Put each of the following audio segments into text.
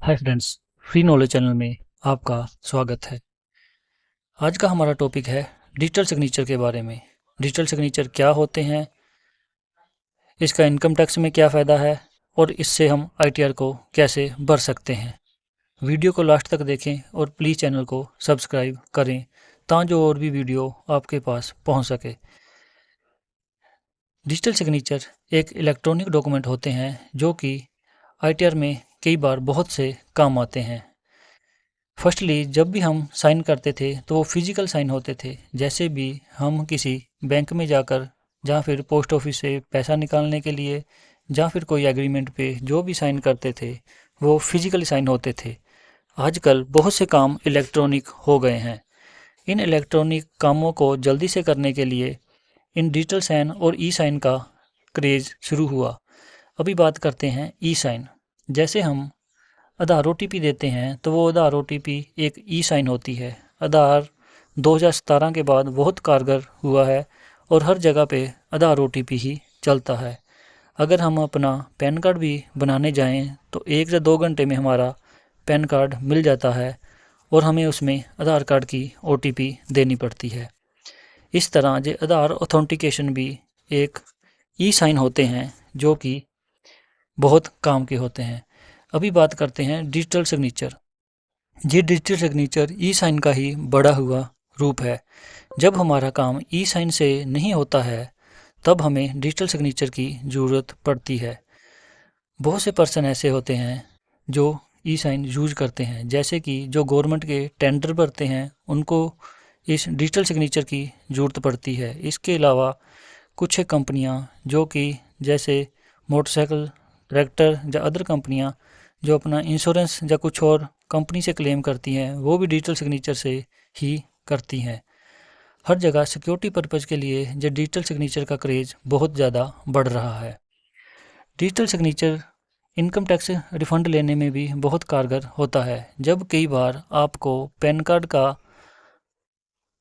Hi friends, free knowledge channel में आपका स्वागत है। आज का हमारा टॉपिक है डिजिटल सिग्नेचर के बारे में। डिजिटल सिग्नेचर क्या होते हैं, इसका इनकम टैक्स में क्या फ़ायदा है और इससे हम आईटीआर को कैसे भर सकते हैं। वीडियो को लास्ट तक देखें और प्लीज़ चैनल को सब्सक्राइब करें ताकि जो और भी वीडियो आपके पास पहुंच सके। डिजिटल सिग्नेचर एक इलेक्ट्रॉनिक डॉक्यूमेंट होते हैं जो कि आईटीआर में कई बार बहुत से काम आते हैं। फर्स्टली जब भी हम साइन करते थे तो वो फिजिकल साइन होते थे। जैसे भी हम किसी बैंक में जाकर या फिर पोस्ट ऑफिस से पैसा निकालने के लिए या फिर कोई एग्रीमेंट पे जो भी साइन करते थे वो फिजिकली साइन होते थे। आजकल बहुत से काम इलेक्ट्रॉनिक हो गए हैं। इन इलेक्ट्रॉनिक कामों को जल्दी से करने के लिए इन डिजिटल साइन और ई साइन का क्रेज़ शुरू हुआ। अभी बात करते हैं ई साइन। जैसे हम आधार ओटीपी देते हैं तो वो आधार ओटीपी एक ई साइन होती है। आधार 2017 के बाद बहुत कारगर हुआ है और हर जगह पे आधार ओटीपी ही चलता है। अगर हम अपना पैन कार्ड भी बनाने जाएं तो 1 से 2 घंटे में हमारा पैन कार्ड मिल जाता है और हमें उसमें आधार कार्ड की ओटीपी देनी पड़ती है। इस तरह जो आधार ऑथेंटिकेशन भी एक ई साइन होते हैं जो कि बहुत काम के होते हैं। अभी बात करते हैं डिजिटल सिग्नेचर। ये डिजिटल सिग्नेचर ई साइन का ही बढ़ा हुआ रूप है। जब हमारा काम ई साइन से नहीं होता है तब हमें डिजिटल सिग्नेचर की ज़रूरत पड़ती है। बहुत से पर्सन ऐसे होते हैं जो ई साइन यूज करते हैं, जैसे कि जो गवर्नमेंट के टेंडर भरते हैं उनको इस डिजिटल सिग्नेचर की ज़रूरत पड़ती है। इसके अलावा कुछ कंपनियां जो कि जैसे मोटरसाइकिल, ट्रैक्टर या अदर कंपनियां जो अपना इंश्योरेंस या कुछ और कंपनी से क्लेम करती हैं वो भी डिजिटल सिग्नेचर से ही करती हैं। हर जगह सिक्योरिटी पर्पज़ के लिए जो डिजिटल सिग्नेचर का क्रेज़ बहुत ज़्यादा बढ़ रहा है। Digital signature income tax refund लेने में भी बहुत कारगर होता है। जब कई बार आपको पैन कार्ड का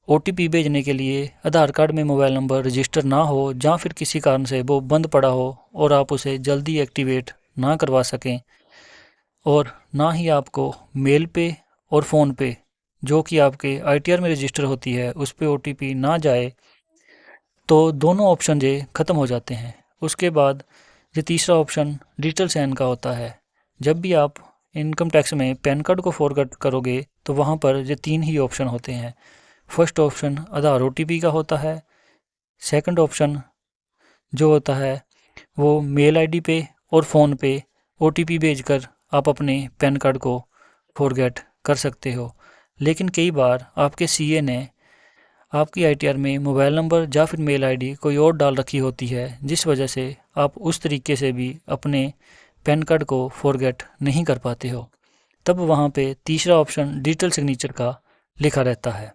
ओटीपी भेजने के लिए आधार कार्ड में मोबाइल नंबर रजिस्टर ना हो या फिर किसी कारण से वो बंद पड़ा हो और आप उसे जल्दी एक्टिवेट ना करवा सकें और ना ही आपको मेल पे और फ़ोन पे जो कि आपके आईटीआर में रजिस्टर होती है उस पे ओटीपी ना जाए तो दोनों ऑप्शन ये ख़त्म हो जाते हैं। उसके बाद ये तीसरा ऑप्शन डिजिटल साइन का होता है। जब भी आप इनकम टैक्स में पैन कार्ड को फॉरवर्ड करोगे तो वहाँ पर ये 3 ही ऑप्शन होते हैं। फर्स्ट ऑप्शन आधार ओटीपी का होता है। सेकंड ऑप्शन जो होता है वो मेल आईडी पे और फ़ोन पे ओटीपी भेजकर आप अपने पैन कार्ड को फॉरगेट कर सकते हो। लेकिन कई बार आपके सीए ने आपकी आईटीआर में मोबाइल नंबर या फिर मेल आईडी कोई और डाल रखी होती है, जिस वजह से आप उस तरीके से भी अपने पैन कार्ड को फॉरगेट नहीं कर पाते हो। तब वहाँ पे तीसरा ऑप्शन डिजिटल सिग्नेचर का लिखा रहता है।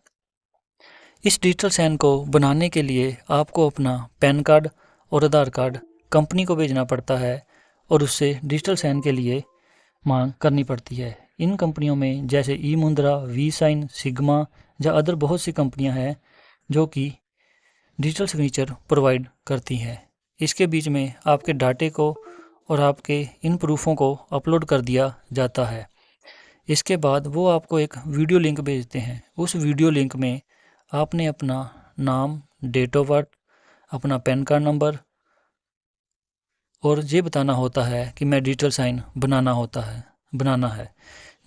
इस डिजिटल साइन को बनाने के लिए आपको अपना पैन कार्ड और आधार कार्ड कंपनी को भेजना पड़ता है और उससे डिजिटल साइन के लिए मांग करनी पड़ती है। इन कंपनियों में जैसे ई मुद्रा, वी साइन, सिग्मा या अदर बहुत सी कंपनियां हैं जो कि डिजिटल सिग्नेचर प्रोवाइड करती हैं। इसके बीच में आपके डाटे को और आपके इन प्रूफों को अपलोड कर दिया जाता है। इसके बाद वो आपको एक वीडियो लिंक भेजते हैं। उस वीडियो लिंक में आपने अपना नाम, डेट ऑफ बर्थ, अपना पैन कार्ड नंबर और ये बताना होता है कि मैं डिजिटल साइन बनाना है।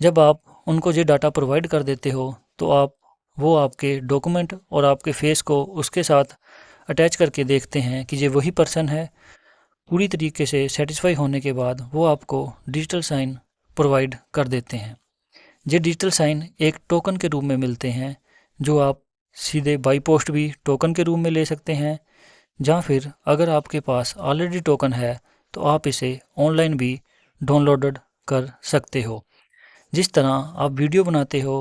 जब आप उनको ये डाटा प्रोवाइड कर देते हो तो वो आपके डॉक्यूमेंट और आपके फेस को उसके साथ अटैच करके देखते हैं कि ये वही पर्सन है। पूरी तरीके से सेटिस्फाई होने के बाद वो आपको डिजिटल साइन प्रोवाइड कर देते हैं। ये डिजिटल साइन एक टोकन के रूप में मिलते हैं जो आप सीधे बाई पोस्ट भी टोकन के रूप में ले सकते हैं, या फिर अगर आपके पास ऑलरेडी टोकन है तो आप इसे ऑनलाइन भी डाउनलोड कर सकते हो। जिस तरह आप वीडियो बनाते हो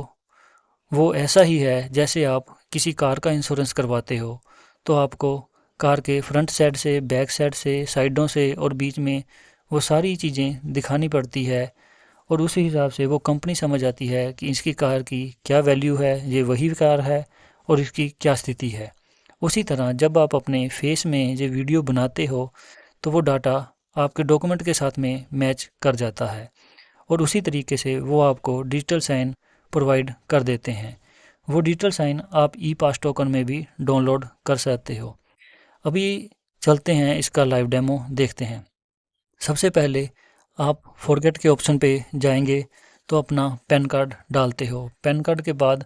वो ऐसा ही है जैसे आप किसी कार का इंश्योरेंस करवाते हो तो आपको कार के फ्रंट साइड से, बैक साइड से, साइडों से और बीच में वो सारी चीज़ें दिखानी पड़ती है और उसी हिसाब से वो कंपनी समझ आती है कि इसकी कार की क्या वैल्यू है, ये वही कार है और इसकी क्या स्थिति है। उसी तरह जब आप अपने फेस में ये वीडियो बनाते हो तो वो डाटा आपके डॉक्यूमेंट के साथ में मैच कर जाता है और उसी तरीके से वो आपको डिजिटल साइन प्रोवाइड कर देते हैं। वो डिजिटल साइन आप ई पास टोकन में भी डाउनलोड कर सकते हो। अभी चलते हैं इसका लाइव डेमो देखते हैं। सबसे पहले आप फॉरगेट के ऑप्शन पे जाएंगे तो अपना पैन कार्ड डालते हो। पैन कार्ड के बाद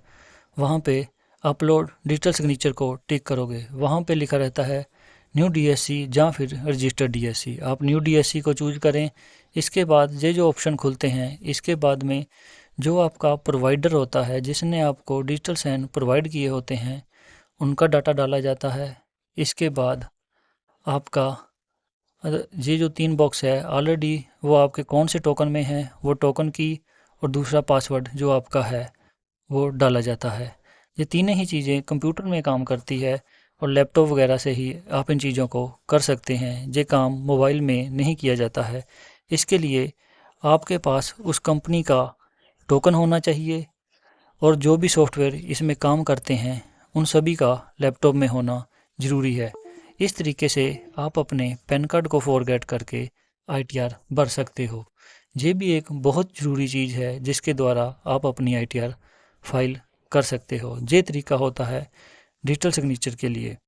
वहाँ पे अपलोड डिजिटल सिग्नेचर को टिक करोगे। वहाँ पे लिखा रहता है न्यू डीएससी या फिर रजिस्टर्ड डीएससी। आप न्यू डीएससी को चूज करें। इसके बाद ये जो ऑप्शन खुलते हैं, इसके बाद में जो आपका प्रोवाइडर होता है जिसने आपको डिजिटल साइन प्रोवाइड किए होते हैं उनका डाटा डाला जाता है। इसके बाद आपका ये जो 3 बॉक्स है ऑलरेडी वो आपके कौन से टोकन में है वो टोकन की और दूसरा पासवर्ड जो आपका है वो डाला जाता है। ये तीनों ही चीज़ें कंप्यूटर में काम करती है और लैपटॉप वगैरह से ही आप इन चीज़ों को कर सकते हैं। ये काम मोबाइल में नहीं किया जाता है। इसके लिए आपके पास उस कंपनी का टोकन होना चाहिए और जो भी सॉफ्टवेयर इसमें काम करते हैं उन सभी का लैपटॉप में होना ज़रूरी है। इस तरीके से आप अपने पैन कार्ड को फॉरगेट करके आईटीआर भर सकते हो। ये भी एक बहुत ज़रूरी चीज़ है जिसके द्वारा आप अपनी आईटीआर फाइल कर सकते हो। ये तरीका होता है डिजिटल सिग्नेचर के लिए।